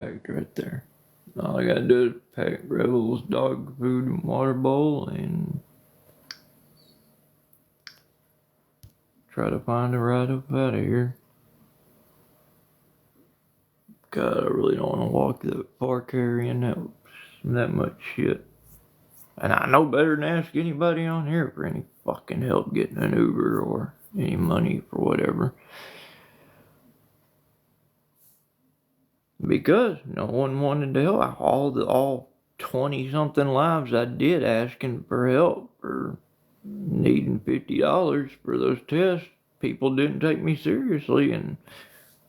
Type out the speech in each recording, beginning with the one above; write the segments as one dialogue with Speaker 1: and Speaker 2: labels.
Speaker 1: Packed right there. All I gotta do is pack Rebel's dog food and water bowl and try to find a ride up out of here. God, I really don't want to walk the park area and that much shit. And I know better than ask anybody on here for any fucking help getting an Uber or any money for whatever. Because no one wanted to help. All 20 something lives I did asking for help or needing $50 for those tests, people didn't take me seriously, and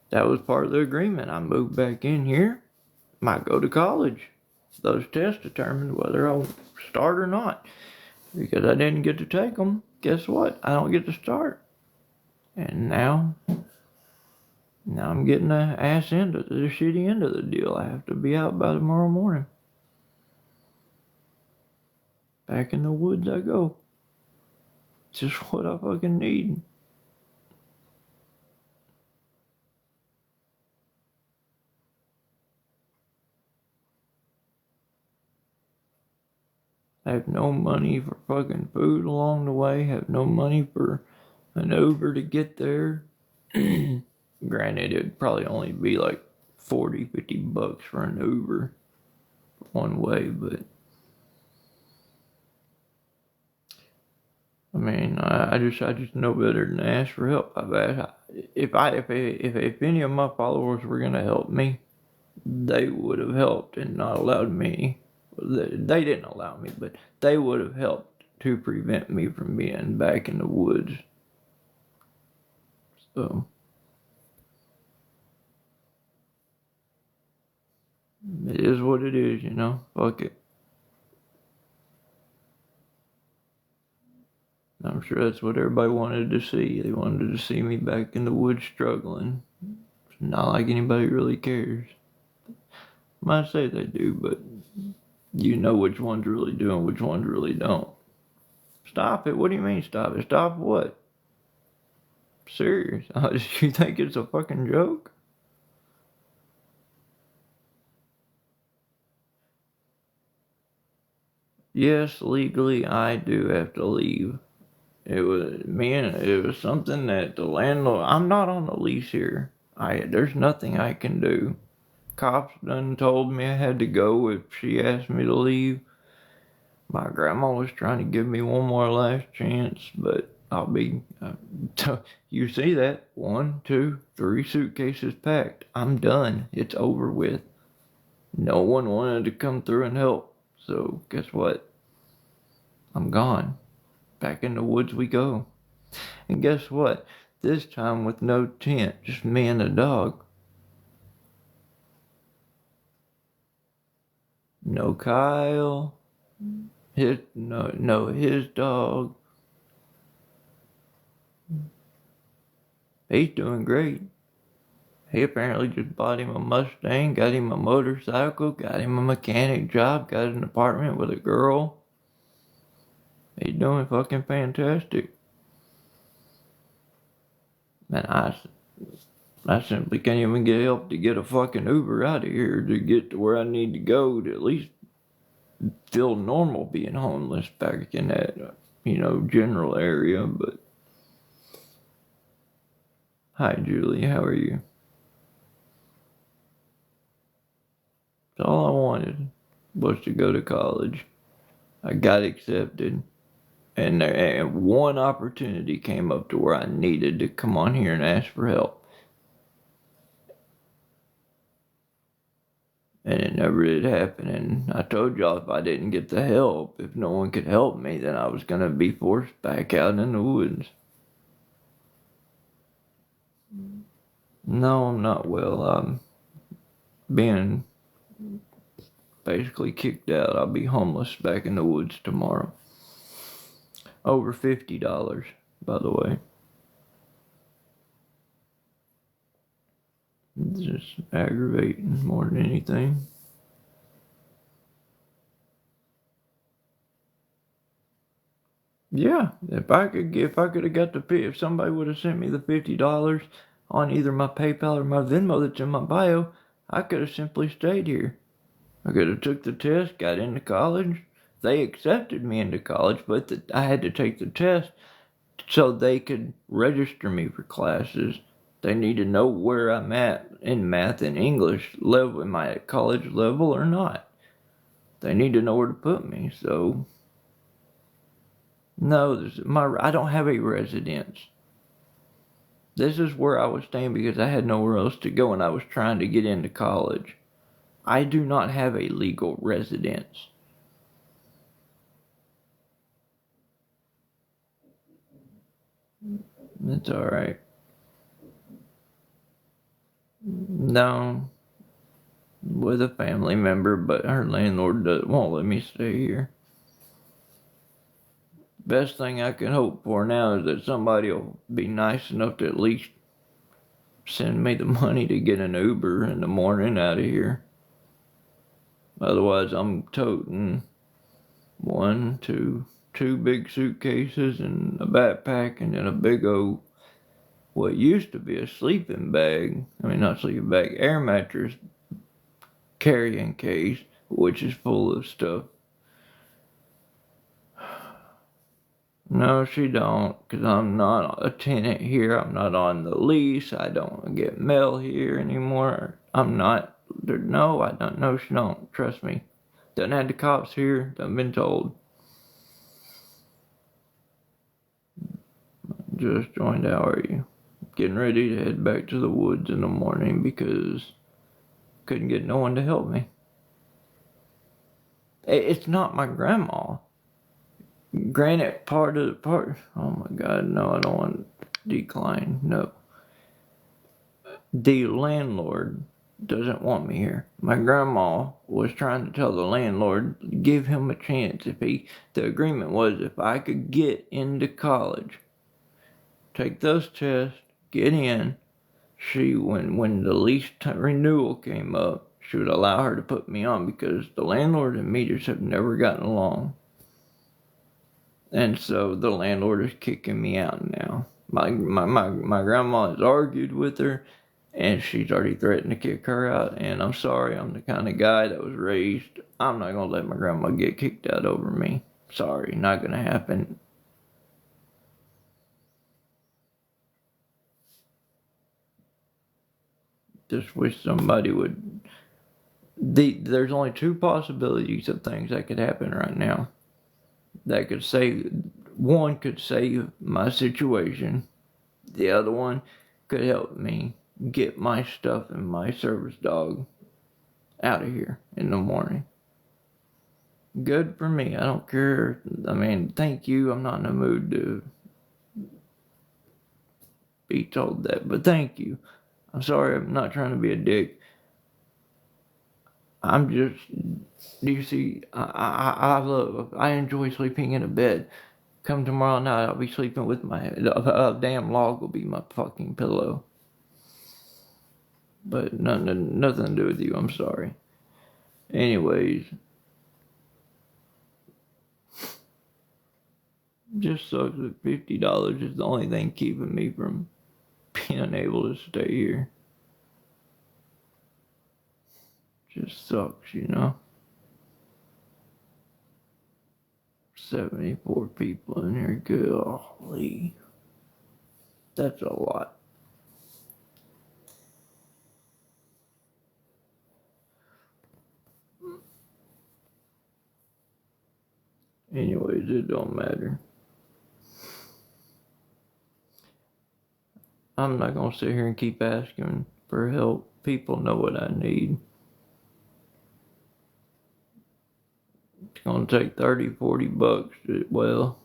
Speaker 1: that was part of the agreement. I moved back in here, might go to college. Those tests determined whether I'll start or not. Because I didn't get to take them, guess what? I don't get to start. And now I'm getting the shitty end of the deal. I have to be out by tomorrow morning. Back in the woods I go. Just what I fucking need. I have no money for fucking food along the way. Have no money for an Uber to get there. Granted, it'd probably only be like 40, $50 for an Uber one way, but I mean, I just know better than to ask for help. I've asked, if any of my followers were gonna help me, they would have helped and not allowed me. They didn't allow me, but they would have helped to prevent me from being back in the woods. So it is what it is, you know. Fuck it. I'm sure that's what everybody wanted to see. They wanted to see me back in the woods struggling. It's not like anybody really cares. Might say they do, but you know which ones really do and which ones really don't. Stop it. What do you mean stop it? Stop what? Serious? You think it's a fucking joke? Yes, legally I do have to leave. It was something that the landlord, I'm not on the lease here. There's nothing I can do. Cops done told me I had to go if she asked me to leave. My grandma was trying to give me one more last chance, but you see that? 1, 2, 3 suitcases packed. I'm done. It's over with. No one wanted to come through and help. So guess what? I'm gone. Back in the woods we go. And guess what? This time with no tent, just me and the dog. No Kyle. His dog. He's doing great. He apparently just bought him a Mustang, got him a motorcycle, got him a mechanic job, got an apartment with a girl. He's doing fucking fantastic. And I simply can't even get help to get a fucking Uber out of here to get to where I need to go to at least feel normal being homeless back in that, general area. But hi, Julie, how are you? So all I wanted was to go to college. I got accepted. And one opportunity came up to where I needed to come on here and ask for help. And it never did happen. And I told y'all if I didn't get the help, if no one could help me, then I was going to be forced back out in the woods. No, I'm not well. I'm being basically kicked out. I'll be homeless back in the woods tomorrow. Over $50, by the way. It's just aggravating more than anything. Yeah, if if somebody would have sent me the $50 on either my PayPal or my Venmo that's in my bio, I could have simply stayed here. I could have took the test, got into college. They accepted me into college, but I had to take the test so they could register me for classes. They need to know where I'm at in math and English level. Am I at college level or not? They need to know where to put me. So, no, I don't have a residence. This is where I was staying because I had nowhere else to go and I was trying to get into college. I do not have a legal residence. It's alright. No, with a family member, but her landlord won't let me stay here. Best thing I can hope for now is that somebody will be nice enough to at least send me the money to get an Uber in the morning out of here. Otherwise, I'm toting two big suitcases and a backpack and then a big old, what used to be a sleeping bag. I mean, not sleeping bag, air mattress carrying case, which is full of stuff. No, she don't, because I'm not a tenant here. I'm not on the lease. I don't get mail here anymore. I'm not. No, I don't. No, she don't. Trust me. Doesn't have the cops here. I've been told. Just joined. How are you? Getting ready to head back to the woods in the morning because couldn't get no one to help me. It's not my grandma. Granted, oh my god, no, I don't want to decline. No. The landlord doesn't want me here. My grandma was trying to tell the landlord, give him a chance. The agreement was if I could get into college, take those tests, get in, when the lease renewal came up, she would allow her to put me on because the landlord and me just have never gotten along. And so the landlord is kicking me out now. My grandma has argued with her, and she's already threatened to kick her out. And I'm sorry, I'm the kind of guy that was raised. I'm not gonna let my grandma get kicked out over me. Sorry, not gonna happen. Just wish somebody would. There's only two possibilities of things that could happen right now. That could save. One could save my situation. The other one could help me get my stuff and my service dog out of here in the morning. Good for me. I don't care. I mean, thank you. I'm not in the mood to be told that, but thank you. I'm sorry. I'm not trying to be a dick. I'm just, do you see, I enjoy sleeping in a bed. Come tomorrow night, I'll be sleeping with a damn log will be my fucking pillow. But nothing to do with you, I'm sorry. Anyways, just sucks that $50 is the only thing keeping me from being able to stay here. Just sucks, you know. 74 people in here, golly. That's a lot. Anyways, it don't matter. I'm not gonna sit here and keep asking for help. People know what I need. It's gonna take 30, 40 bucks well,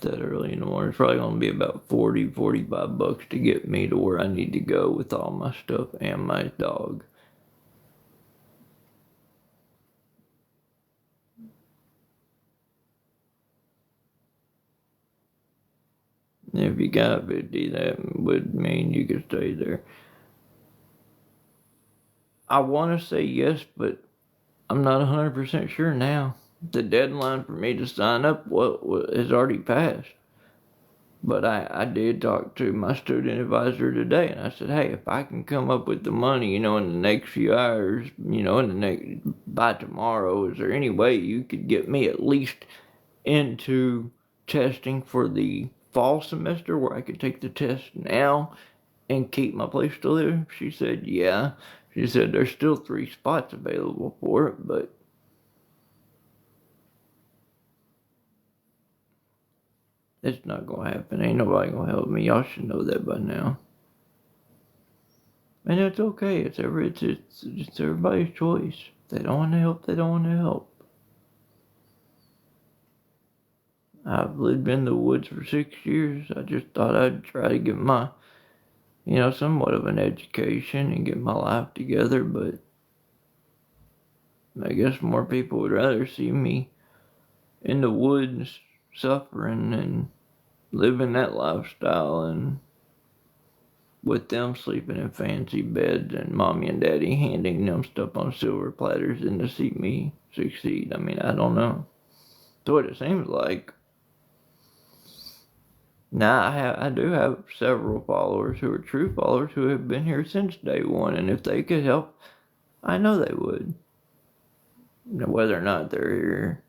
Speaker 1: that early in the morning. It's probably gonna be about 40, 45 bucks to get me to where I need to go with all my stuff and my dog. If you got 50, that would mean you could stay there. I want to say yes, but I'm not 100% sure now. The deadline for me to sign up has already passed. But I did talk to my student advisor today, and I said, hey, if I can come up with the money, in the next few hours, by tomorrow, is there any way you could get me at least into testing for the fall semester where I could take the test now and keep my place to live? She said, yeah. She said there's still 3 spots available for it, but it's not gonna happen. Ain't nobody gonna help me. Y'all should know that by now. And it's okay. It's everybody's choice. If they don't want to help, they don't want to help. I've lived in the woods for 6 years. I just thought I'd try to get my, somewhat of an education and get my life together, but I guess more people would rather see me in the woods suffering and living that lifestyle and with them sleeping in fancy beds and mommy and daddy handing them stuff on silver platters than to see me succeed. I mean, I don't know. That's what it seems like. Now, I do have several followers who are true followers who have been here since day one, and if they could help, I know they would. Whether or not they're here,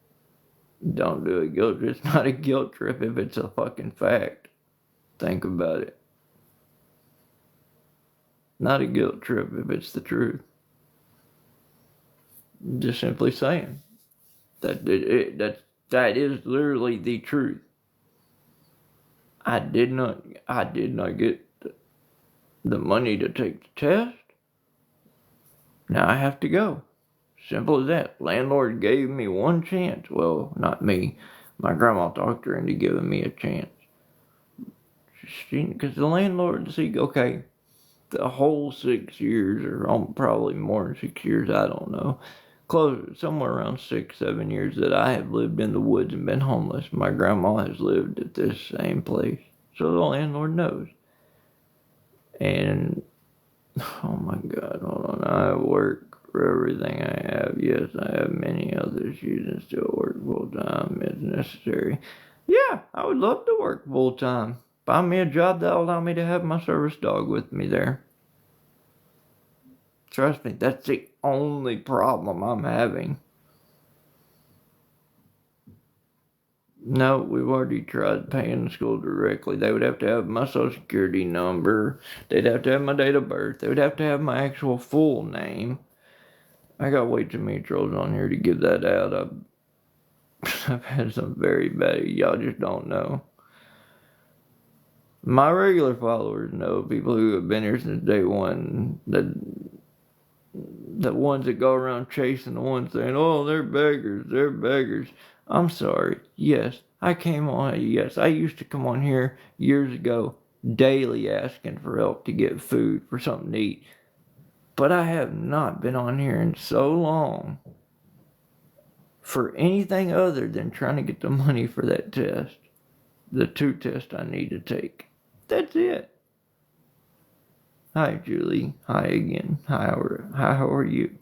Speaker 1: don't do a guilt trip. It's not a guilt trip if it's a fucking fact. Think about it. Not a guilt trip if it's the truth. Just simply saying that that is literally the truth. I did not get the money to take the test. Now I have to go. Simple as that. Landlord gave me one chance. Well, not me. My grandma talked her into giving me a chance. Because the landlord, okay, the whole 6 years, or probably more than 6 years, I don't know. Close, somewhere around 6, 7 years that I have lived in the woods and been homeless. My grandma has lived at this same place. So the landlord knows. And, oh my God, hold on. I work for everything I have. Yes, I have many other issues and still work full time as necessary. Yeah, I would love to work full time. Find me a job that'll allow me to have my service dog with me there. Trust me, that's the only problem I'm having. No, we've already tried paying the school directly. They would have to have my social security number. They'd have to have my date of birth. They would have to have my actual full name. I got way too many trolls on here to give that out. I've had some very bad, y'all just don't know. My regular followers know, people who have been here since day one, the ones that go around chasing the ones saying, oh, they're beggars. I'm sorry. Yes, I came on. Yes, I used to come on here years ago, daily asking for help to get food, for something to eat. But I have not been on here in so long for anything other than trying to get the money for that test. The 2 tests I need to take. That's it. Hi, Julie. Hi again. Hi, how are you?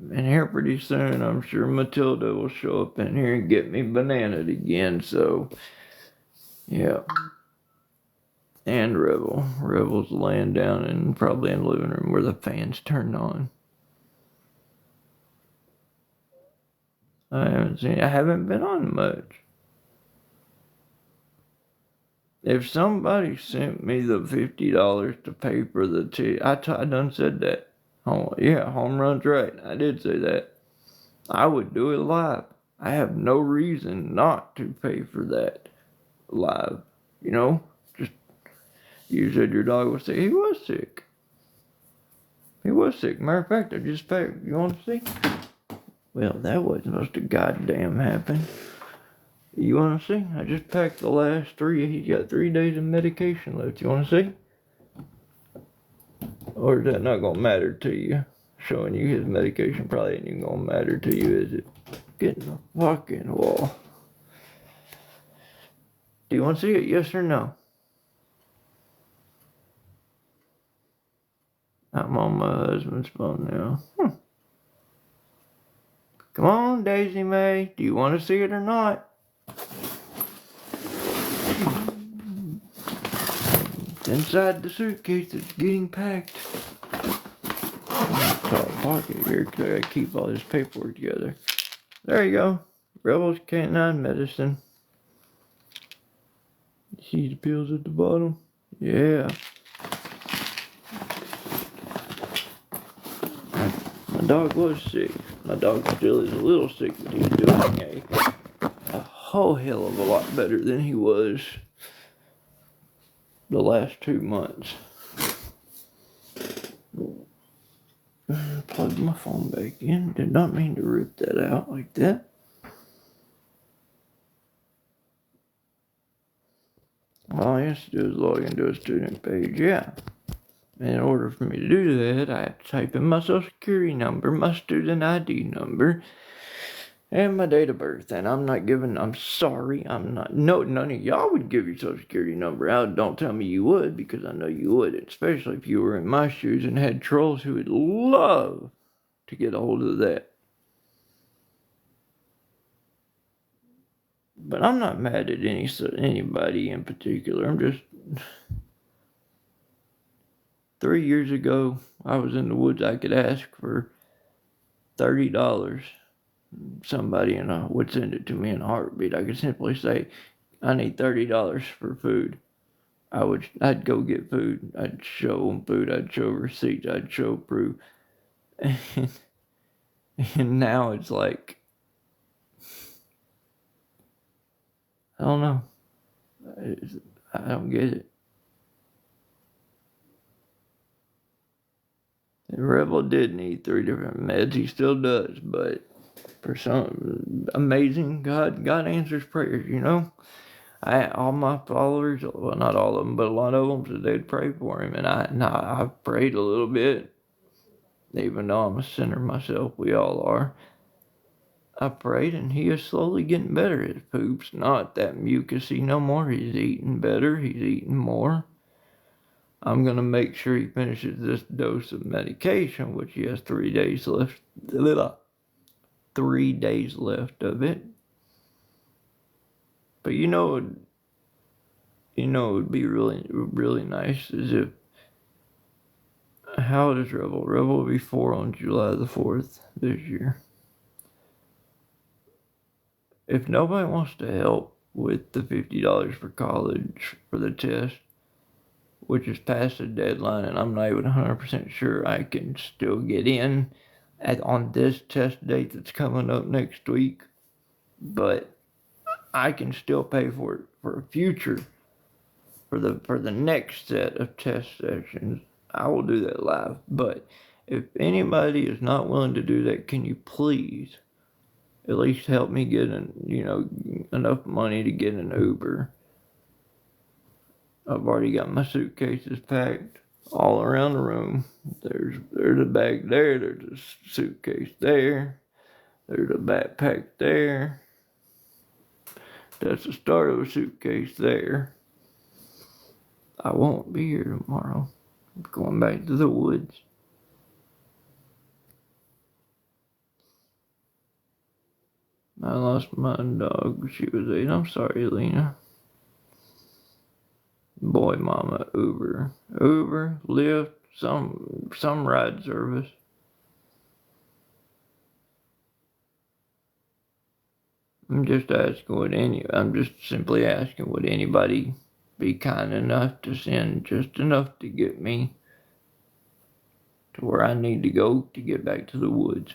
Speaker 1: And here pretty soon, I'm sure Matilda will show up in here and get me bananaed again, so, yeah. And Rebel. Rebel's laying down and probably in the living room where the fan's turned on. I haven't been on much. If somebody sent me the $50 to pay for the ticket, I done said that. Oh, yeah, home run's right. I did say that. I would do it live. I have no reason not to pay for that live. Just, you said your dog was sick. He was sick. Matter of fact, I just paid. You want to see? Well, that wasn't supposed to goddamn happen. You want to see? I just packed the last 3. He got 3 days of medication left. You want to see? Or is that not going to matter to you? Showing you his medication probably ain't even going to matter to you, is it? Get in the fucking wall. Do you want to see it? Yes or no? I'm on my husband's phone now. Come on, Daisy Mae. Do you want to see it or not? inside the suitcase that's getting packed. Top pocket here because I gotta keep all this paperwork together. There you go. Rebel's Canine Medicine. See the pills at the bottom? Yeah. My dog was sick. My dog still is a little sick, but he's doing a whole hell of a lot better than he was the last 2 months. Plug my phone back in. Did not mean to rip that out like that. All I have to do is log into a student page, yeah. And in order for me to do that, I have to type in my social security number, my student ID number, and my date of birth. And I'm sorry, none of y'all would give your social security number out. Don't tell me you would, because I know you would, especially if you were in my shoes and had trolls who would love to get a hold of that. But I'm not mad at anybody in particular. I'm just... 3 years ago, I was in the woods. I could ask for $30. Somebody would send it to me in a heartbeat. I could simply say, I need $30 for food. I'd go get food. I'd show them food. I'd show receipts. I'd show proof. And now it's like, I don't know. I don't get it. And Rebel did need 3 different meds. He still does, but for some amazing, God answers prayers, you know? All my followers, well, not all of them, but a lot of them said they'd pray for him, and I prayed a little bit, even though I'm a sinner myself. We all are. I prayed, and he is slowly getting better. His poop's not that mucusy no more. He's eating better. He's eating more. I'm going to make sure he finishes this dose of medication, which he has 3 days left. 3 days left of it. But it would be really, really nice is if... How old is Rebel? Rebel will be 4 on July the 4th this year. If nobody wants to help with the $50 for college for the test, which is past the deadline, and I'm not even 100% sure I can still get in on this test date that's coming up next week, but I can still pay for it for a future, for the next set of test sessions. I will do that live, but if anybody is not willing to do that, can you please at least help me get enough money to get an Uber? I've already got my suitcases packed all around the room. There's a bag there. There's a suitcase there. There's a backpack there. That's the start of a suitcase there. I won't be here tomorrow. I'm going back to the woods. I lost my dog. She was 8. I'm sorry, Lena. Boy, mama, Uber, Lyft, some ride service. I'm just simply asking, would anybody be kind enough to send just enough to get me to where I need to go to get back to the woods?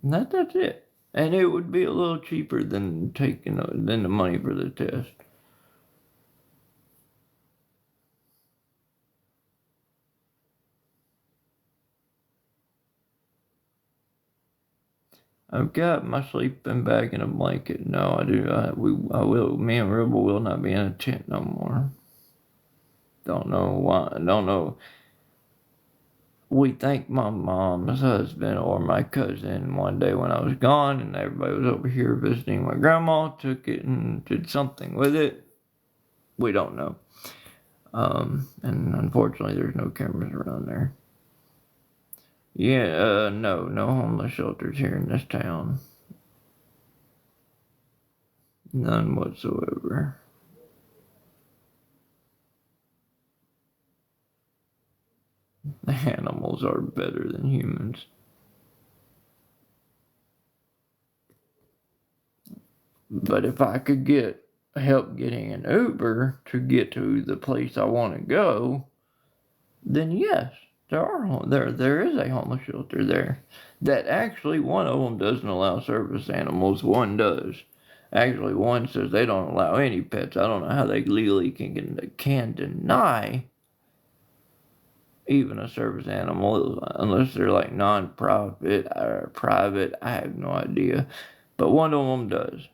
Speaker 1: And that's it. And it would be a little cheaper than the money for the test. I've got my sleeping bag and a blanket. No, I do. Me and Rebel will not be in a tent no more. Don't know why. Don't know. We thanked my mom's husband or my cousin one day when I was gone, and everybody was over here visiting my grandma. Took it and did something with it. We don't know. And unfortunately, there's no cameras around there. Yeah, no homeless shelters here in this town. None whatsoever. Animals are better than humans. But if I could get help getting an Uber to get to the place I want to go, then yes, there is a homeless shelter there. That actually one of them doesn't allow service animals. One does. Actually, one says they don't allow any pets. I don't know how they legally can deny even a service animal unless they're like non-profit or private. I have no idea, but one of them does.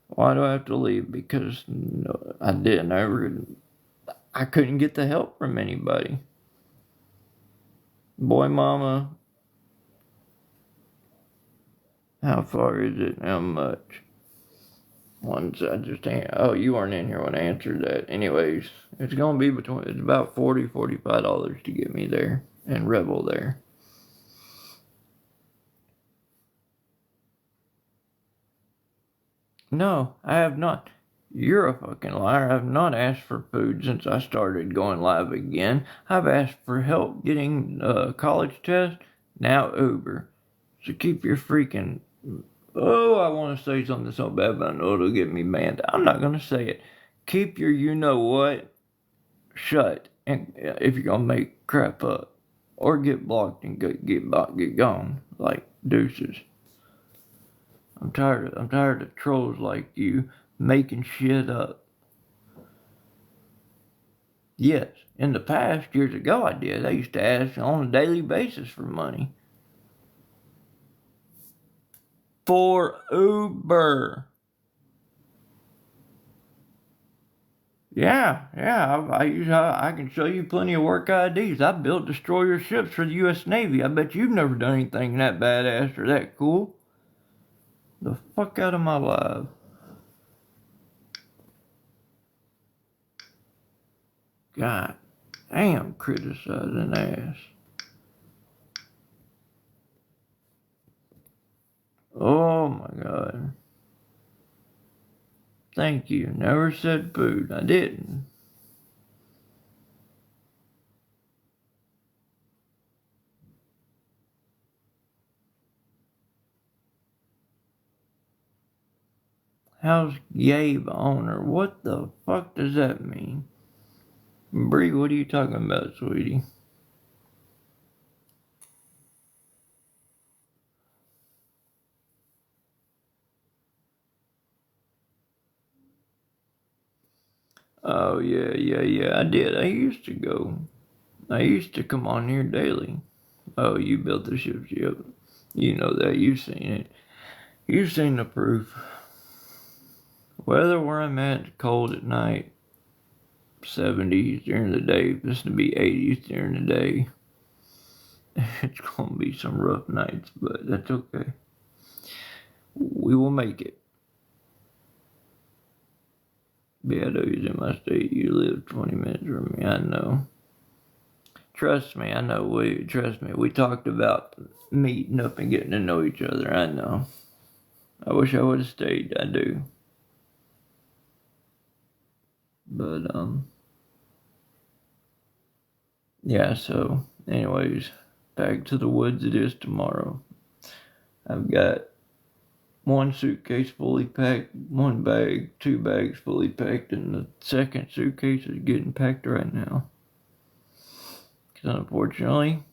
Speaker 1: Why do I have to leave? Because no, I didn't ever. I couldn't get the help from anybody. Boy, mama, how far is it? How much? Once I just oh, you weren't in here when I answered that. Anyways, it's gonna be it's about $45 to get me there and Rebel there. No, I have not. You're a fucking liar. I've not asked for food since I started going live again. I've asked for help getting a college test. Now Uber. So keep your freaking. Oh, I want to say something so bad, but I know it'll get me banned. I'm not gonna say it. Keep your you know what shut, and if you're gonna make crap up, or get blocked and get gone like deuces. I'm tired of trolls like you making shit up. Yes, in the past, years ago, I did. I used to ask on a daily basis for money. For Uber. Yeah, I can show you plenty of work IDs. I built destroyer ships for the U.S. Navy. I bet you've never done anything that badass or that cool. The fuck out of my life. God damn, criticizing ass. Oh my god. Thank you. Never said food. I didn't. How's Gabe owner? What the fuck does that mean? Bree, what are you talking about, sweetie? Oh, yeah. I did. I used to go. I used to come on here daily. Oh, you built the ships, yep. You know that. You've seen it. You've seen the proof. Weather where I'm at, cold at night. 70s during the day. This to be 80s during the day. It's gonna be some rough nights, but that's okay. We will make it. Beato's in my state. You live 20 minutes from me. I know. Trust me, I know. Trust me. We talked about meeting up and getting to know each other. I know. I wish I would have stayed. I do. But yeah. So, anyways, back to the woods. It is tomorrow. I've got one suitcase fully packed, one bag, two bags fully packed, and the second suitcase is getting packed right now. Because unfortunately,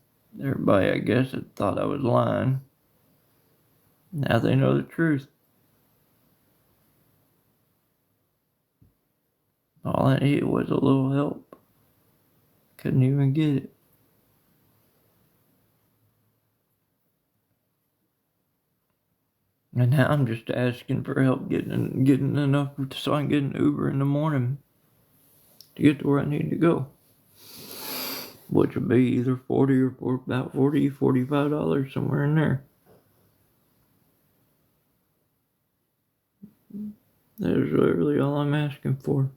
Speaker 1: everybody, I guess, had thought I was lying. Now they know the truth. All I needed was a little help. Couldn't even get it. And now I'm just asking for help getting enough so I can get an Uber in the morning to get to where I need to go. Which would be either 40 or about $45, somewhere in there. That is literally all I'm asking for.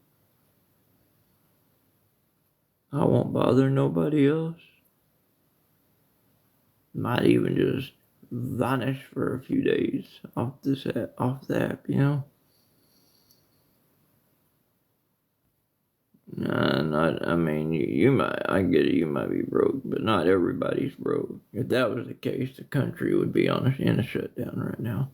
Speaker 1: I won't bother nobody else. Might even just vanish for a few days off off the app, you know. Nah, not. I mean, you might. I get it. You might be broke, but not everybody's broke. If that was the case, the country would be in a shutdown right now.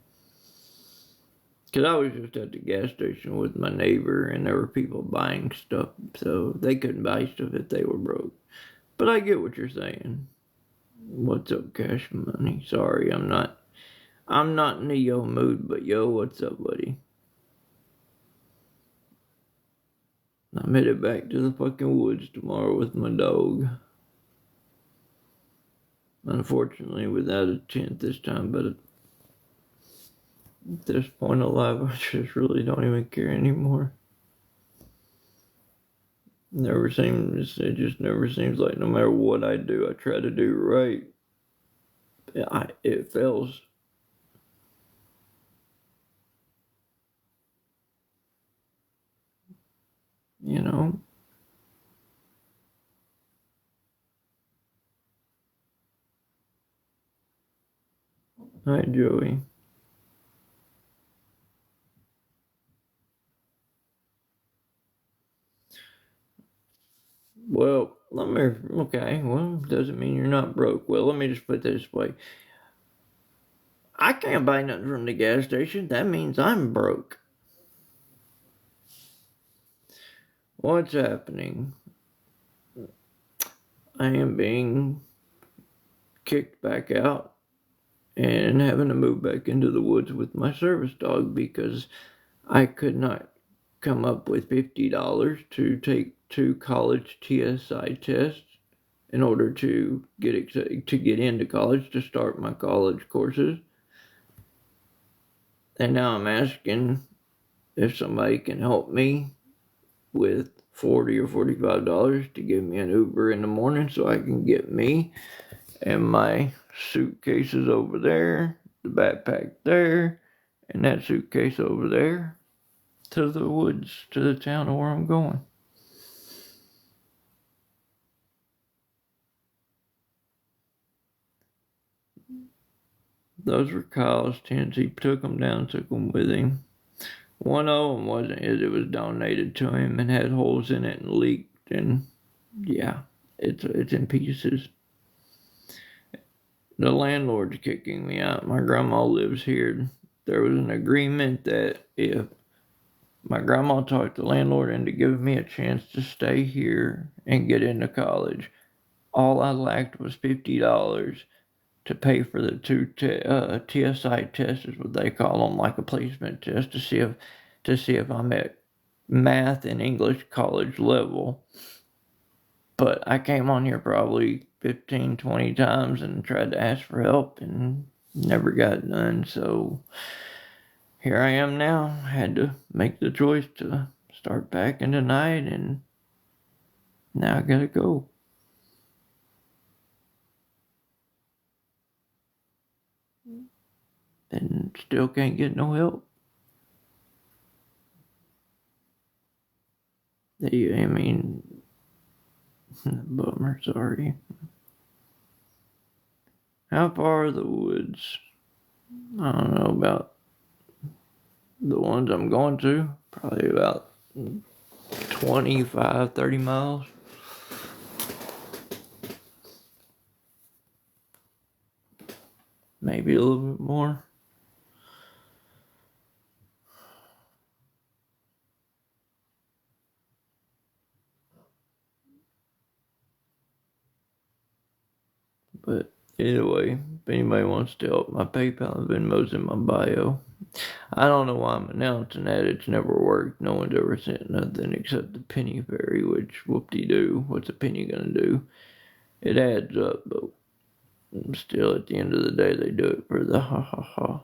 Speaker 1: Cause I was just at the gas station with my neighbor, and there were people buying stuff, so they couldn't buy stuff if they were broke. But I get what you're saying. What's up, Cash Money? Sorry, I'm not. I'm not in the yo mood, but yo, what's up, buddy? I'm headed back to the fucking woods tomorrow with my dog. Unfortunately, without a tent this time, but at this point of life, I just really don't even care anymore. It just never seems like no matter what I do, I try to do right. It fails. You know? Hi, Joey. Well, okay, well, doesn't mean you're not broke. Well, let me just put it this way. I can't buy nothing from the gas station. That means I'm broke. What's happening? I am being kicked back out and having to move back into the woods with my service dog because I could not come up with $50 to take 2 college TSI tests in order to get into college, to start my college courses. And now I'm asking if somebody can help me with $40 or $45 to give me an Uber in the morning so I can get me and my suitcases over there, the backpack there, and that suitcase over there to the woods, to the town where I'm going. Those were Kyle's tents. He took them with him. One of them wasn't his, it was donated to him and had holes in it and leaked, and yeah, it's in pieces. The landlord's kicking me out. My grandma lives here. There was an agreement that if my grandma talked the landlord into giving me a chance to stay here and get into college, all I lacked was $50 to pay for the TSI tests, is what they call them, like a placement test to see if I'm at math and English college level. But I came on here probably 15, 20 times and tried to ask for help and never got none. So here I am now. I had to make the choice to start packing tonight, and now I gotta go. And still can't get no help. I mean, bummer, sorry. How far are the woods? I don't know about the ones I'm going to. Probably about 25, 30 miles. Maybe a little bit more. But anyway, if anybody wants to help, my PayPal and Venmo's in my bio. I don't know why I'm announcing that. It's never worked. No one's ever sent nothing except the penny fairy, which whoop-de-doo. What's a penny gonna do? It adds up, but still, at the end of the day, they do it for the ha ha ha.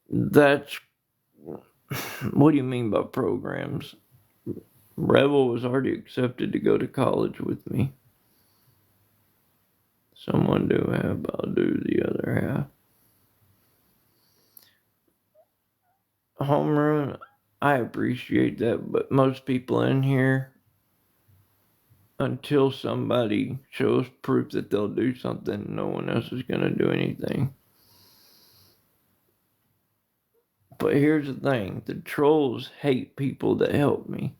Speaker 1: That's what do you mean by programs? Rebel was already accepted to go to college with me. Someone do half, I'll do the other half. Home run, I appreciate that, but most people in here, until somebody shows proof that they'll do something, no one else is going to do anything. But here's the thing: the trolls hate people that help me.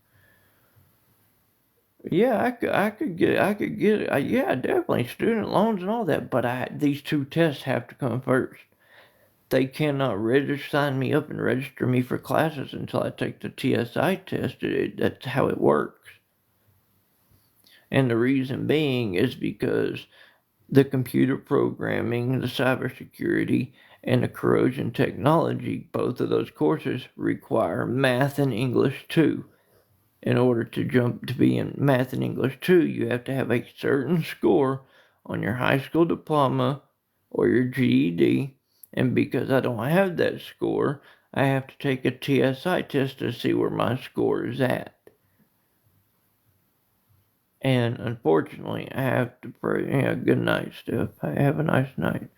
Speaker 1: Yeah, I could get it. Yeah, definitely student loans and all that. But these two tests have to come first. They cannot sign me up and register me for classes until I take the TSI test. That's how it works. And the reason being is because the computer programming, the cybersecurity, and the corrosion technology, both of those courses require math and English too. In order to jump to be in math and English too, you have to have a certain score on your high school diploma or your GED. And because I don't have that score, I have to take a TSI test to see where my score is at. And unfortunately, I have to pray. Yeah, good night, Steph. Have a nice night.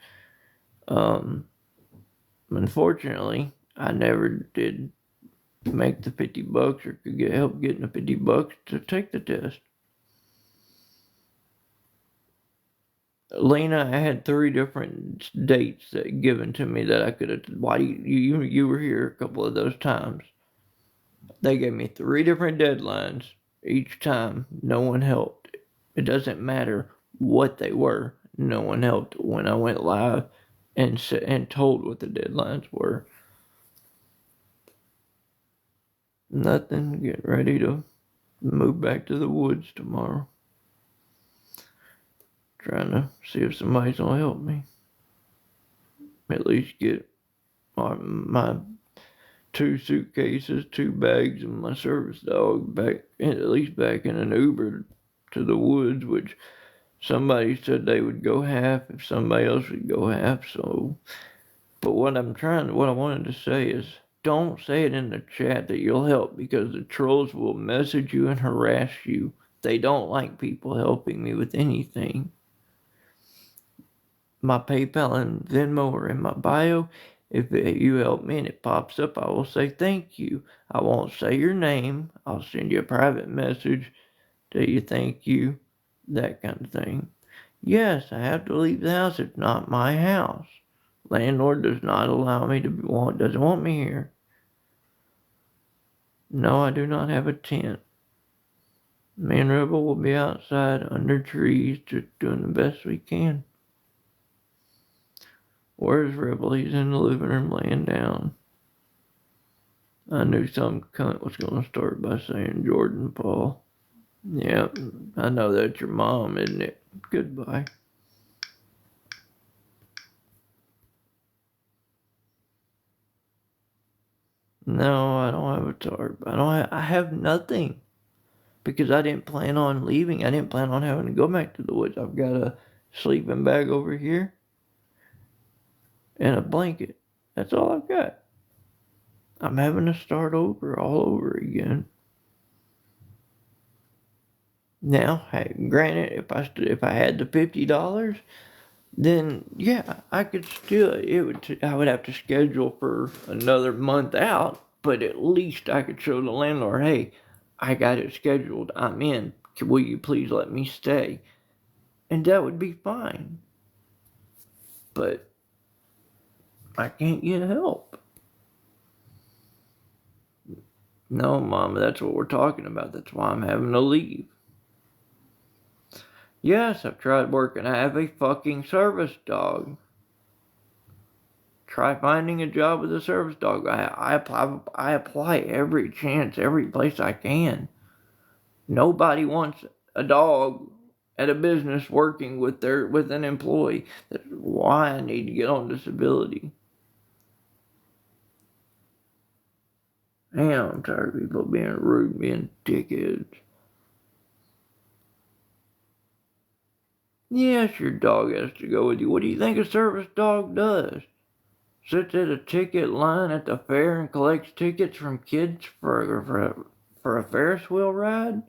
Speaker 1: Unfortunately, I never did make the $50 or could get help getting the $50 to take the test. Lena, I had 3 different dates that given to me that I could have. Why you were here a couple of those times? They gave me 3 different deadlines each time. No one helped. It doesn't matter what they were. No one helped when I went live and told what the deadlines were. Nothing. Get ready to move back to the woods tomorrow. Trying to see if somebody's gonna help me. At least get my 2 suitcases, 2 bags, and my service dog back, at least back in an Uber to the woods, which somebody said they would go half if somebody else would go half. So, but what I wanted to say is, don't say it in the chat that you'll help, because the trolls will message you and harass you. They don't like people helping me with anything. My PayPal and Venmo are in my bio. If you help me and it pops up, I will say thank you. I won't say your name. I'll send you a private message, tell you thank you, that kind of thing. Yes, I have to leave the house. It's not my house. Landlord does not allow me doesn't want me here. No, I do not have a tent. Me and Rebel will be outside under trees just doing the best we can. Where's Rebel? He's in the living room laying down. I knew some cunt was going to start by saying Jordan Paul. Yeah, I know that's your mom, isn't it? Goodbye. No, I don't have a tarp. I have nothing. Because I didn't plan on leaving. I didn't plan on having to go back to the woods. I've got a sleeping bag over here and a blanket. That's all I've got. I'm having to start over all over again. Now, hey, granted, if I had the $50, then yeah, I could still I would have to schedule for another month out, but at least I could show the landlord, hey, I got it scheduled. I'm in. Will you please let me stay? And that would be fine. But I can't get help. No, Mama, that's what we're talking about. That's why I'm having to leave. Yes, I've tried working. I have a fucking service dog. Try finding a job with a service dog. I apply every chance, every place I can. Nobody wants a dog at a business working with an employee. That's why I need to get on disability. Damn, I'm tired of people being rude, being dickheads. Yes, your dog has to go with you. What do you think a service dog does? Sits at a ticket line at the fair and collects tickets from kids for a Ferris wheel ride?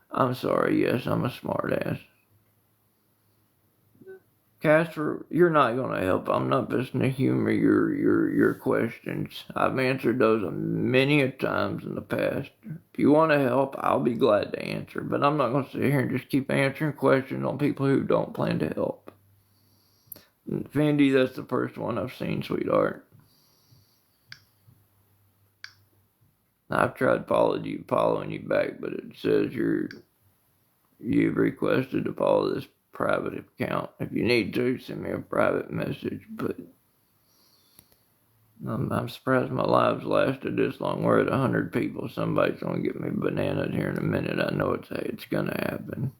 Speaker 1: I'm sorry, yes, I'm a smartass. Casper, you're not gonna help. I'm not listening to humor your questions. I've answered those many a times in the past. If you want to help, I'll be glad to answer. But I'm not gonna sit here and just keep answering questions on people who don't plan to help. Fendi, that's the first one I've seen, sweetheart. I've tried following you back, but it says you've requested to follow this private account. If you need to, send me a private message. But I'm surprised my lives lasted this long. We're at 100 people. Somebody's gonna get me bananas here in a minute. I know it's gonna happen.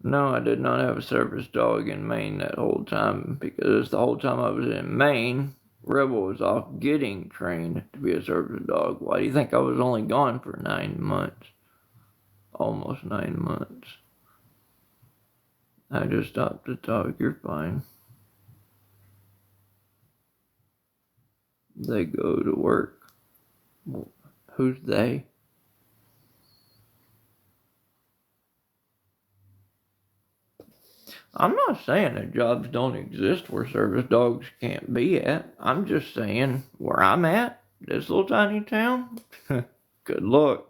Speaker 1: No, I did not have a service dog in Maine that whole time, because the whole time I was in Maine, Rebel was off getting trained to be a service dog. Why do you think I was only gone for 9 months? Almost 9 months. I just stopped to talk. You're fine. They go to work. Who's they? I'm not saying that jobs don't exist where service dogs can't be at. I'm just saying where I'm at, this little tiny town, good luck.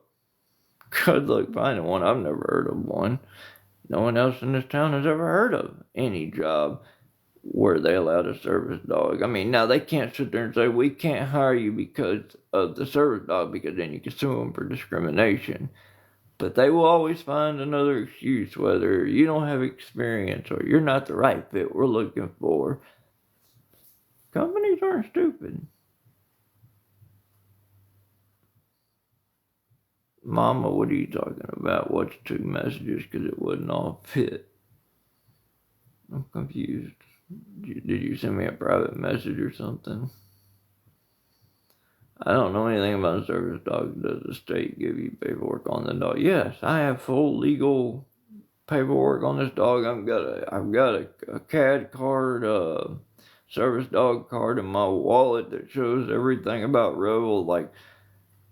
Speaker 1: Good luck finding one. I've never heard of one. No one else in this town has ever heard of any job where they allowed a service dog. I mean, now they can't sit there and say, we can't hire you because of the service dog, because then you can sue them for discrimination. But they will always find another excuse, whether you don't have experience or you're not the right fit we're looking for. Companies aren't stupid. Mama, what are you talking about? What's 2 messages? Because it wouldn't all fit. I'm confused. Did you send me a private message or something? I don't know anything about service dogs. Does the state give you paperwork on the dog? Yes, I have full legal paperwork on this dog. I've got a CAD card, service dog card in my wallet that shows everything about Rebel, like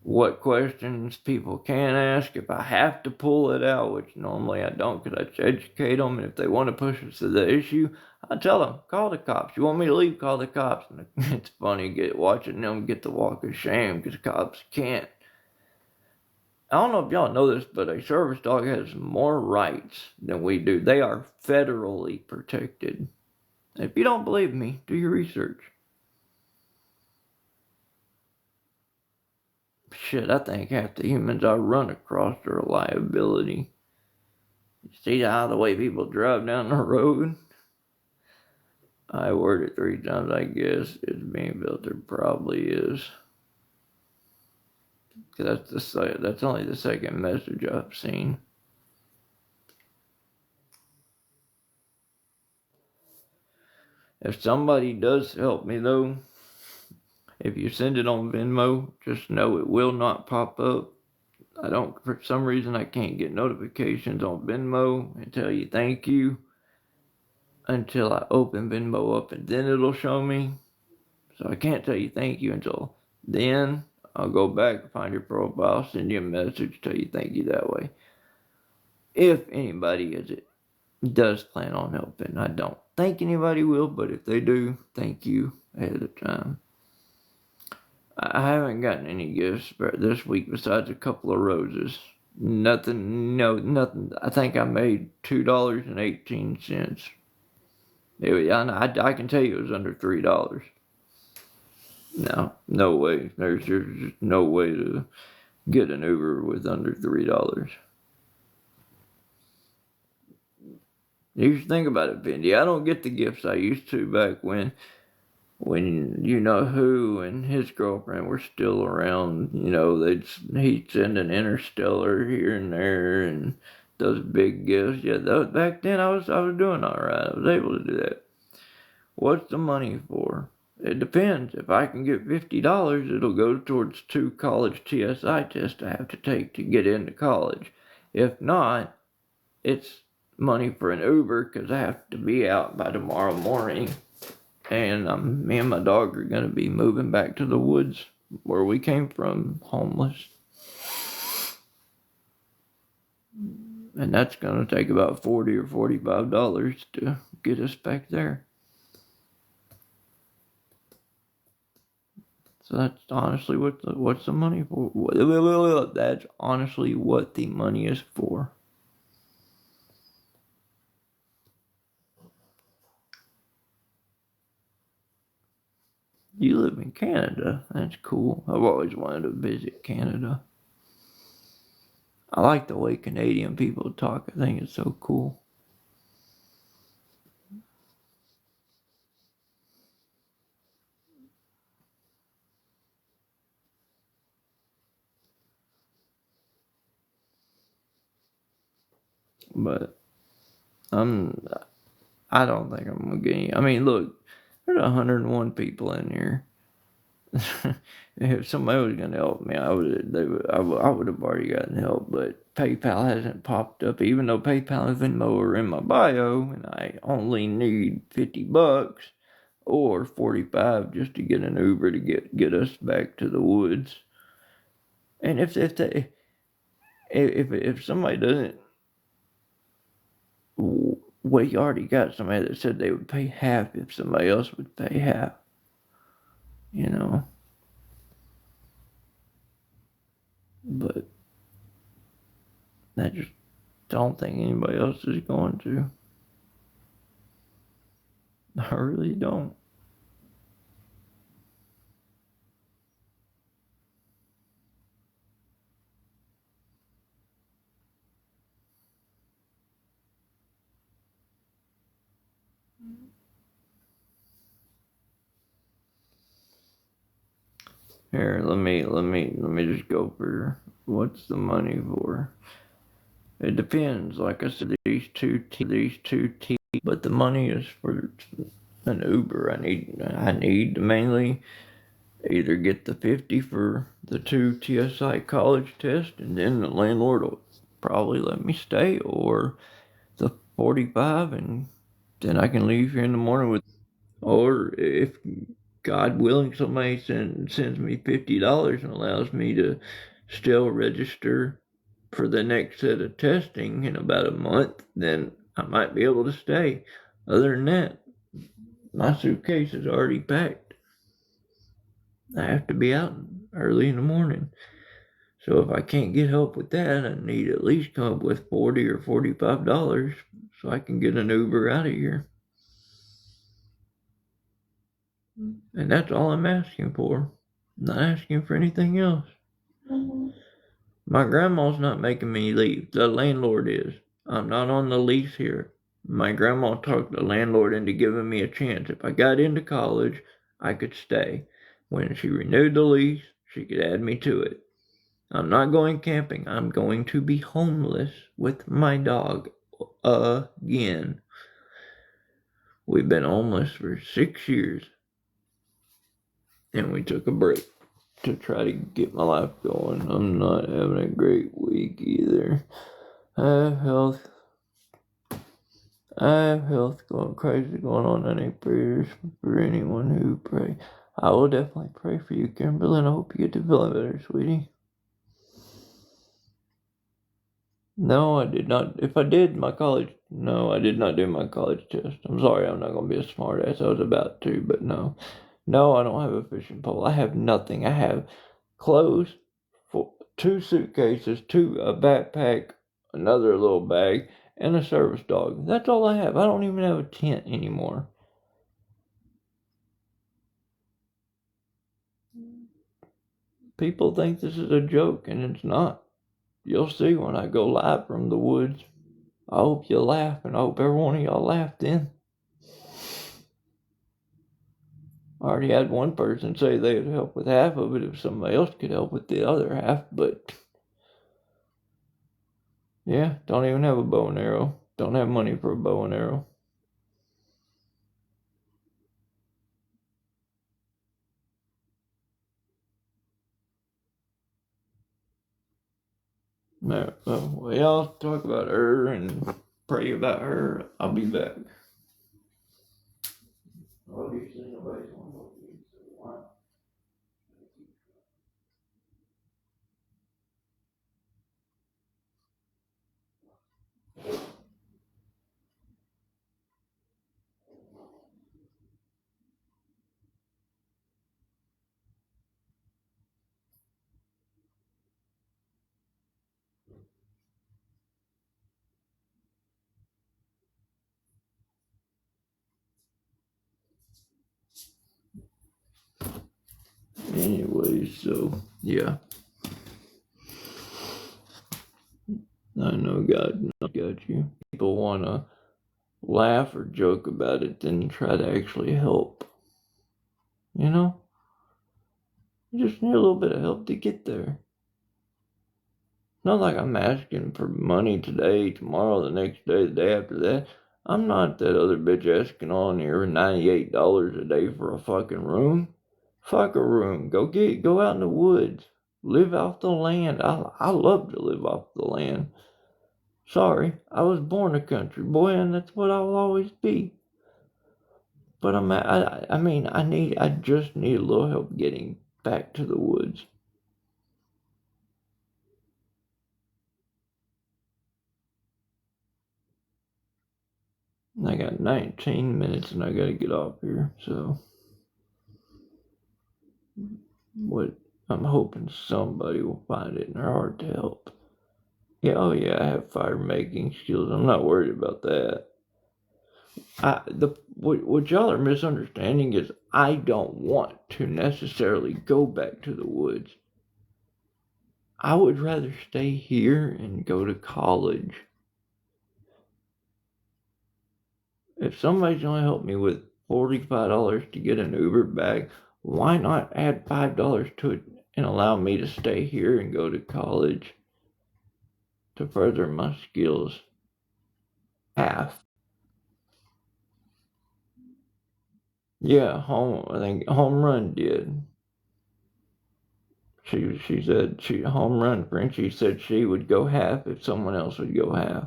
Speaker 1: what questions people can ask, if I have to pull it out, which normally I don't, because I just educate them, and if they want to push us to the issue, I tell them, call the cops. You want me to leave? Call the cops. And it's funny watching them get the walk of shame, because cops can't. I don't know if y'all know this, but a service dog has more rights than we do. They are federally protected. If you don't believe me, do your research. Shit, I think half the humans I run across are a liability. You see how the way people drive down the road? I word it 3 times, I guess. It's being built. There probably is. Because that's only the second message I've seen. If somebody does help me, though, if you send it on Venmo, just know it will not pop up. For some reason, I can't get notifications on Venmo and tell you thank you until I open Venmo up, and then it'll show me. So I can't tell you thank you until then. I'll go back, find your profile, send you a message, tell you thank you that way. If anybody does plan on helping. I don't think anybody will, but if they do, thank you ahead of time. I haven't gotten any gifts this week besides a couple of roses. Nothing. I think I made $2.18. I can tell you it was under $3. No way. There's just no way to get an Uber with under $3. You should think about it, Bendy. I don't get the gifts I used to back when you know who and his girlfriend were still around. You know, he'd send an Interstellar here and there and those big gifts. Yeah, back then I was doing all right. I was able to do that. What's the money for? It depends. If I can get $50, it'll go towards 2 college TSI tests I have to take to get into college. If not, it's money for an Uber, because I have to be out by tomorrow morning. And me and my dog are going to be moving back to the woods where we came from, homeless. And that's going to take about $40 or $45 to get us back there. So that's honestly what's the money for. That's honestly what the money is for. You live in Canada. That's cool. I've always wanted to visit Canada. I like the way Canadian people talk. I think it's so cool. But I'm I don't think I'm gonna get any. I mean, look, there's 101 people in here. If somebody was gonna help me, I would have already gotten help. But PayPal hasn't popped up, even though PayPal and Venmo are in my bio, and I only need $50 or 45 just to get an Uber to get us back to the woods. And if somebody doesn't, we already got somebody that said they would pay half if somebody else would pay half. You know, but I just don't think anybody else is going to. I really don't. Here, let me just go for what's the money for. It depends. Like I said, these two T, but the money is for an Uber. I need to mainly either get the 50 for the two TSI college tests, and then the landlord will probably let me stay, or the 45, and then I can leave here in the morning with, or if God willing, somebody sends me $50 and allows me to still register for the next set of testing in about a month, then I might be able to stay. Other than that, my suitcase is already packed. I have to be out early in the morning. So if I can't get help with that, I need at least come up with $40 or $45 so I can get an Uber out of here. And that's all I'm asking for. I'm not asking for anything else. My grandma's not making me leave. The landlord is. I'm not on the lease here. My grandma talked the landlord into giving me a chance. If I got into college, I could stay. When she renewed the lease, she could add me to it. I'm not going camping. I'm going to be homeless with my dog again. We've been homeless for 6 years, and we took a break to try to get my life going. I'm not having a great week either. I have health. I have health going crazy going on. I need prayers for anyone who pray. I will definitely pray for you, Kimberly, and I hope you get to feeling better, sweetie. No, I did not. If I did no, I did not do my college test. I'm sorry, I'm not going to be a smart ass. I was about to, but no. No, I don't have a fishing pole. I have nothing. I have clothes, for two suitcases, a backpack, another little bag, and a service dog. That's all I have. I don't even have a tent anymore. People think this is a joke, and it's not. You'll see when I go live from the woods. I hope you laugh, and I hope every one of y'all laughed then. I already had one person say they would help with half of it if somebody else could help with the other half, but yeah, don't even have a bow and arrow. Don't have money for a bow and arrow. No, well, y'all talk about her and pray about her. I'll be back. Obviously, nobody's going to anyways, so yeah. I know God got you. People want to laugh or joke about it, then try to actually help. You know? You just need a little bit of help to get there. Not like I'm asking for money today, tomorrow, the next day, the day after that. I'm not that other bitch asking on here $98 a day for a fucking room. Fuck a room. Go out in the woods. Live off the land. I love to live off the land. Sorry, I was born a country boy, and that's what I'll always be. But I just need a little help getting back to the woods. I got 19 minutes and I gotta get off here, so what I'm hoping somebody will find it in their heart to help. Yeah, oh yeah, I have fire making skills. I'm not worried about that. What y'all are misunderstanding is I don't want to necessarily go back to the woods. I would rather stay here and go to college. If somebody's gonna help me with $45 to get an Uber back, why not add $5 to it and allow me to stay here and go to college to further my skills? Half. Yeah, I think Home Run did. She said Home Run Frenchie said she would go half if someone else would go half.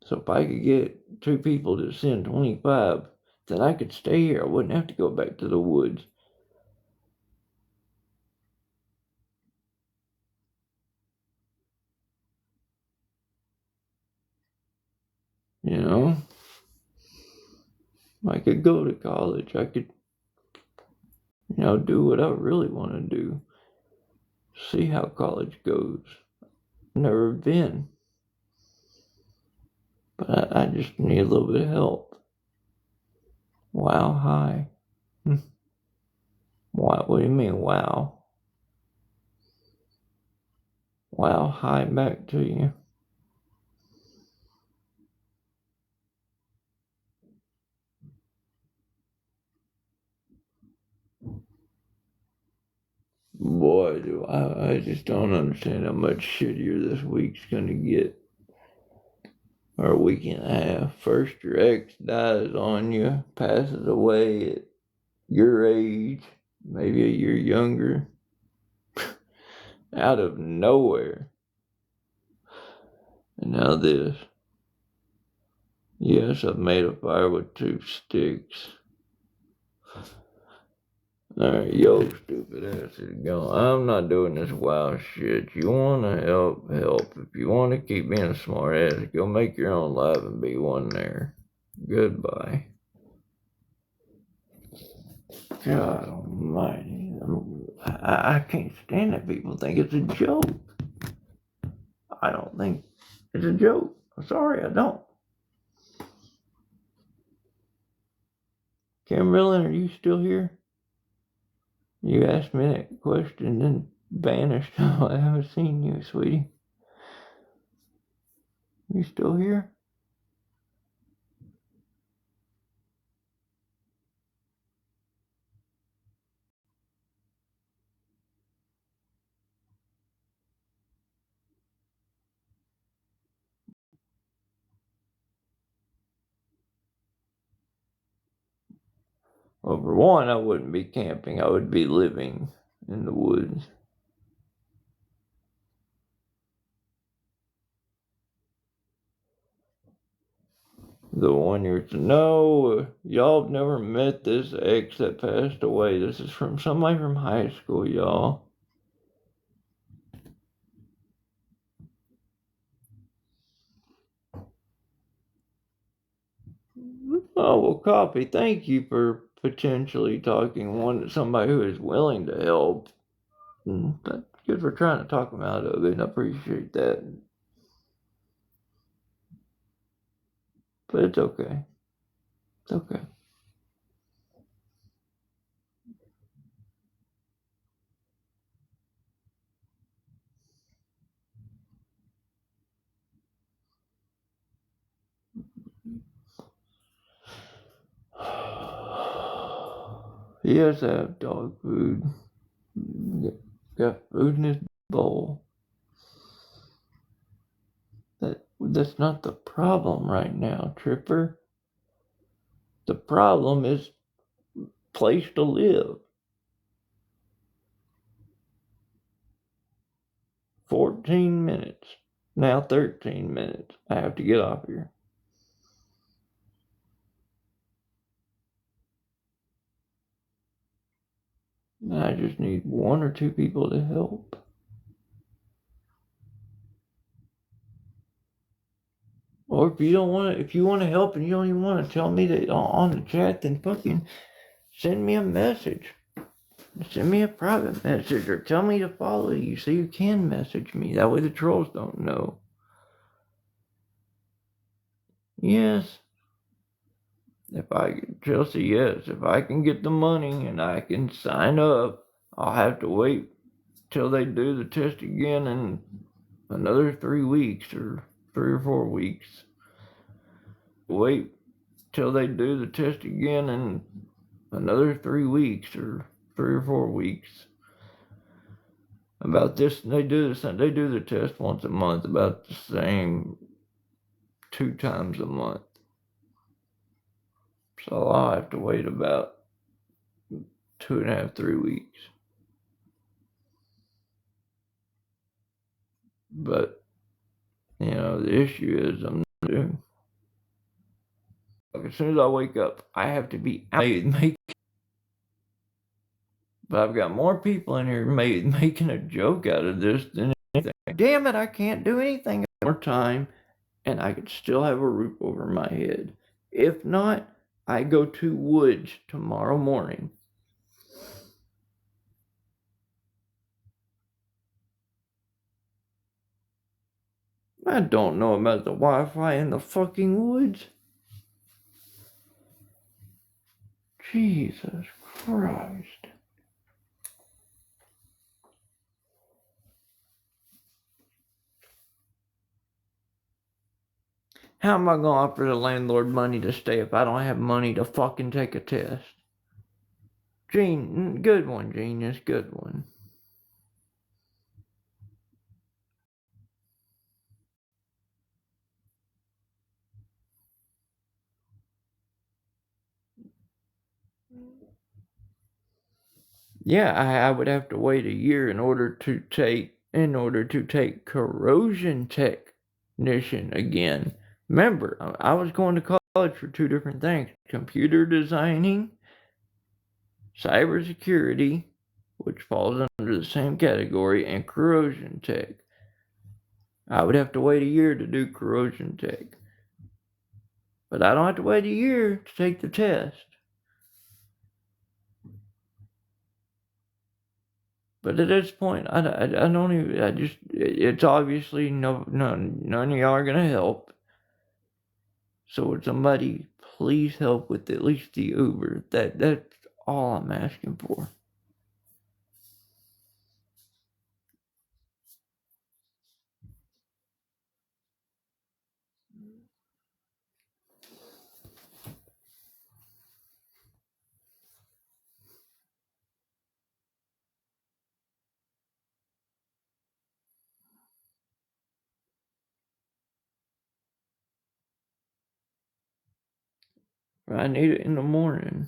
Speaker 1: So if I could get two people to send 25, then I could stay here. I wouldn't have to go back to the woods. You know? I could go to college. I could, do what I really want to do. See how college goes. Never been. But I just need a little bit of help. Wow, hi. What do you mean, wow? Wow, hi back to you. Boy, do I just don't understand how much shittier this week's gonna get. Or a week and a half. First, your ex dies on you, passes away at your age, maybe a year younger, out of nowhere. And now this. Yes, I've made a fire with 2 sticks. Alright, yo, stupid ass is gone. I'm not doing this wild shit. You wanna help. If you wanna keep being a smart ass, go make your own life and be one there. Goodbye. God almighty. I can't stand that people think it's a joke. I don't think it's a joke. I'm sorry, I don't. Cameron, are you still here? You asked me that question and then vanished. I haven't seen you, sweetie. You still here? Well, for one, I wouldn't be camping. I would be living in the woods. The one year to know, y'all have never met this ex that passed away. This is from somebody from high school, y'all. Oh, well, Coffee, thank you for potentially talking somebody who is willing to help. That's good for trying to talk them out of it. I appreciate that. But it's okay. It's okay. He has to have dog food. Got food in his bowl. That's not the problem right now, Tripper. The problem is place to live. 14 minutes. Now 13 minutes. I have to get off here. I just need one or two people to help. Or if you want to help and you don't even want to tell me that on the chat, then fucking send me a message. Send me a private message or tell me to follow you so you can message me. That way the trolls don't know. Yes. Chelsea, yes. If I can get the money and I can sign up, I'll have to wait till they do the test again in another 3 weeks or 3 or 4 weeks. Wait till they do the test again in another 3 weeks or 3 or 4 weeks. About this, they do the test once a month, about the same 2 times a month. So I'll have to wait about 2.5, 3 weeks. But, the issue is I'm not doing. As soon as I wake up, I have to be out making. But I've got more people in here making a joke out of this than anything. Damn it, I can't do anything more time, and I could still have a roof over my head. If not, I go to Woods tomorrow morning. I don't know about the Wi-Fi in the fucking woods. Jesus Christ. How am I gonna offer the landlord money to stay if I don't have money to fucking take a test? Gene, good one, Genius, good one. Yeah, I would have to wait a year in order to take corrosion technician again. Remember, I was going to college for 2 different things: computer designing, cybersecurity, which falls under the same category, and corrosion tech. I would have to wait a year to do corrosion tech. But I don't have to wait a year to take the test. But at this point, I don't even, it's obviously none of y'all are going to help. So would somebody please help with at least the Uber? That's all I'm asking for. I need it in the morning.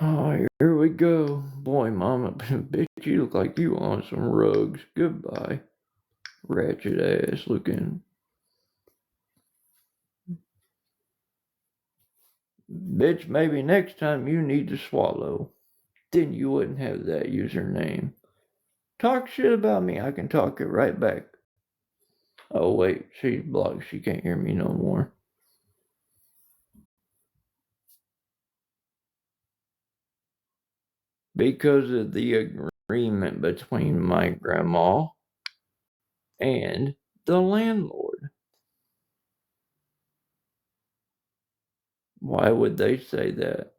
Speaker 1: Oh, here we go. Boy, mama, bitch, you look like you on some rugs. Goodbye. Ratchet ass looking. Bitch, maybe next time you need to swallow. Then you wouldn't have that username. Talk shit about me, I can talk it right back. Oh wait, she's blocked. She can't hear me no more. Because of the agreement between my grandma and the landlord. Why would they say that?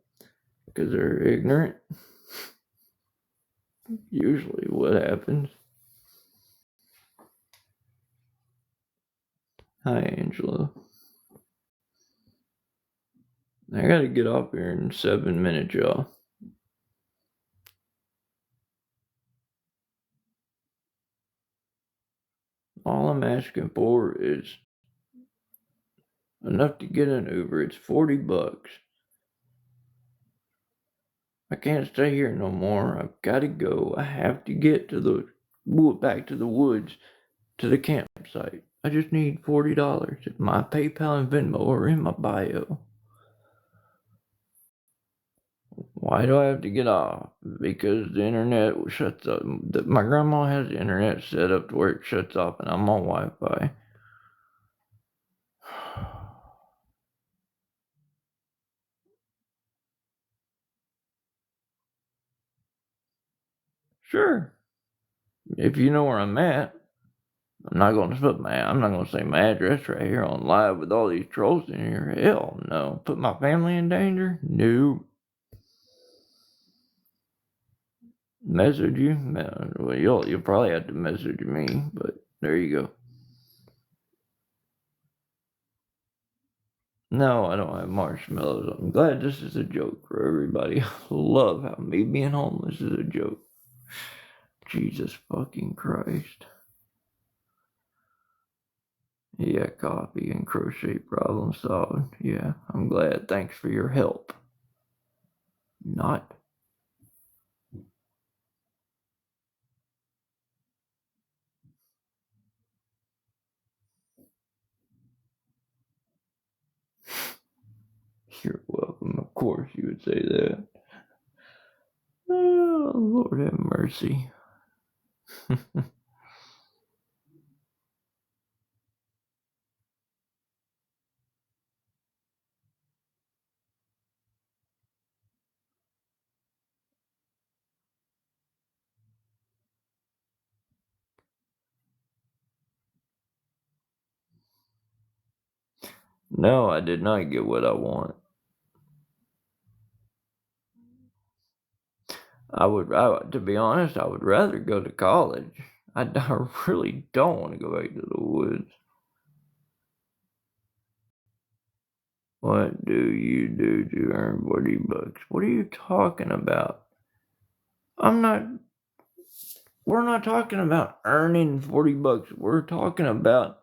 Speaker 1: Because they're ignorant? Usually what happens. Hi, Angela. I gotta get off here in 7 minutes, y'all. All I'm asking for is enough to get an Uber. It's $40. I can't stay here no more. I've gotta go. I have to get to the back to the woods to the campsite. I just need $40. My PayPal and Venmo are in my bio. Why do I have to get off? Because the internet shuts up. My grandma has the internet set up to where it shuts off and I'm on Wi-Fi. Sure. If you know where I'm at, I'm not gonna say my address right here on live with all these trolls in here. Hell no. Put my family in danger? No. Message you? Well, you'll probably have to message me, but there you go. No, I don't have marshmallows. I'm glad this is a joke for everybody. I love how me being homeless is a joke. Jesus fucking Christ. Yeah, coffee and crochet problem solved. Yeah, I'm glad. Thanks for your help. Not. You're welcome. Of course you would say that. Oh, Lord have mercy. No, I did not get what I want. To be honest, I would rather go to college. I really don't want to go back to the woods. What do you do to earn $40? What are you talking about? We're not talking about earning $40. We're talking about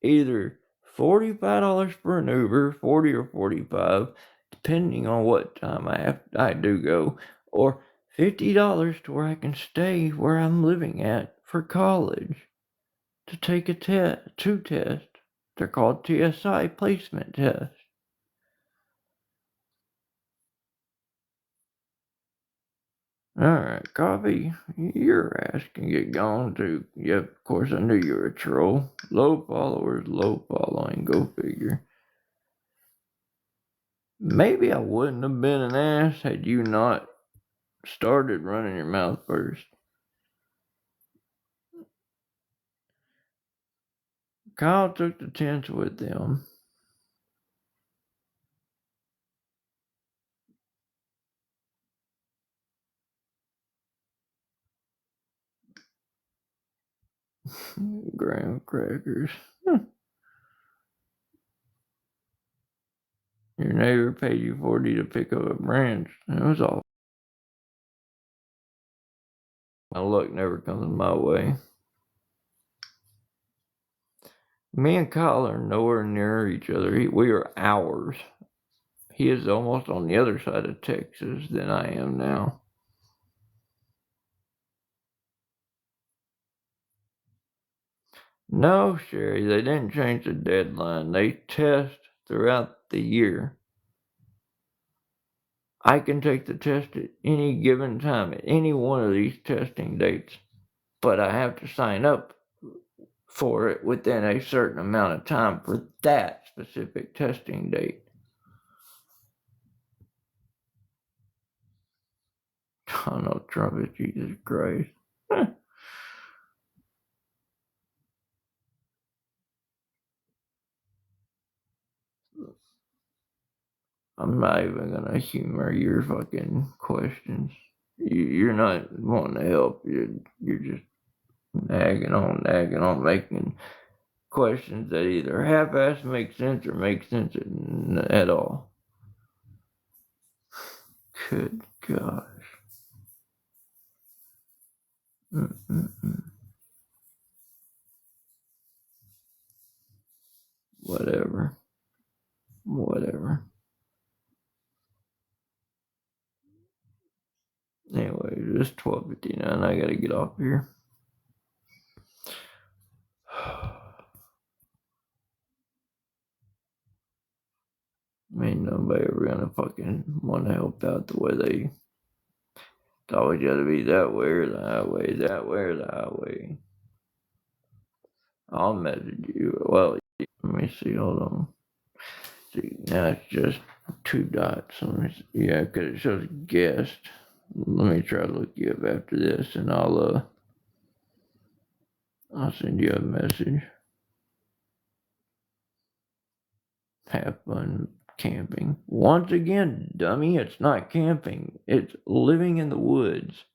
Speaker 1: either $45 for an Uber, 40 or 45, depending on what time I do go, or $50 to where I can stay where I'm living at for college to take two tests. They're called TSI placement tests. Alright, Coffee, your ass can get gone too. Yep, of course I knew you were a troll. Low followers, low following, go figure. Maybe I wouldn't have been an ass had you not started running your mouth first. Kyle took the tents with them. Graham crackers. Your neighbor paid you 40 to pick up a branch. That was all. My luck never comes my way. Me and Kyle are nowhere near each other. We are hours. He is almost on the other side of Texas than I am now. No, Sherry, they didn't change the deadline. They test throughout the year. I can take the test at any given time, at any one of these testing dates, but I have to sign up for it within a certain amount of time for that specific testing date. Donald Trump is Jesus Christ. I'm not even gonna humor your fucking questions. You're not wanting to help. You're just nagging on, making questions that either half-ass make sense or make sense at all. Good gosh. Mm-mm-mm. Whatever. Anyway, it's 12:59. I gotta get off here. Ain't nobody ever gonna fucking want to help out the way they. It's always gotta be that way or the highway, that way or the highway. I'll message you. Well, let me see. Hold on. See, now it's just 2 dots. Yeah, because it shows guest. Let me try to look you up after this, and I'll send you a message. Have fun camping. Once again, dummy, it's not camping. It's living in the woods.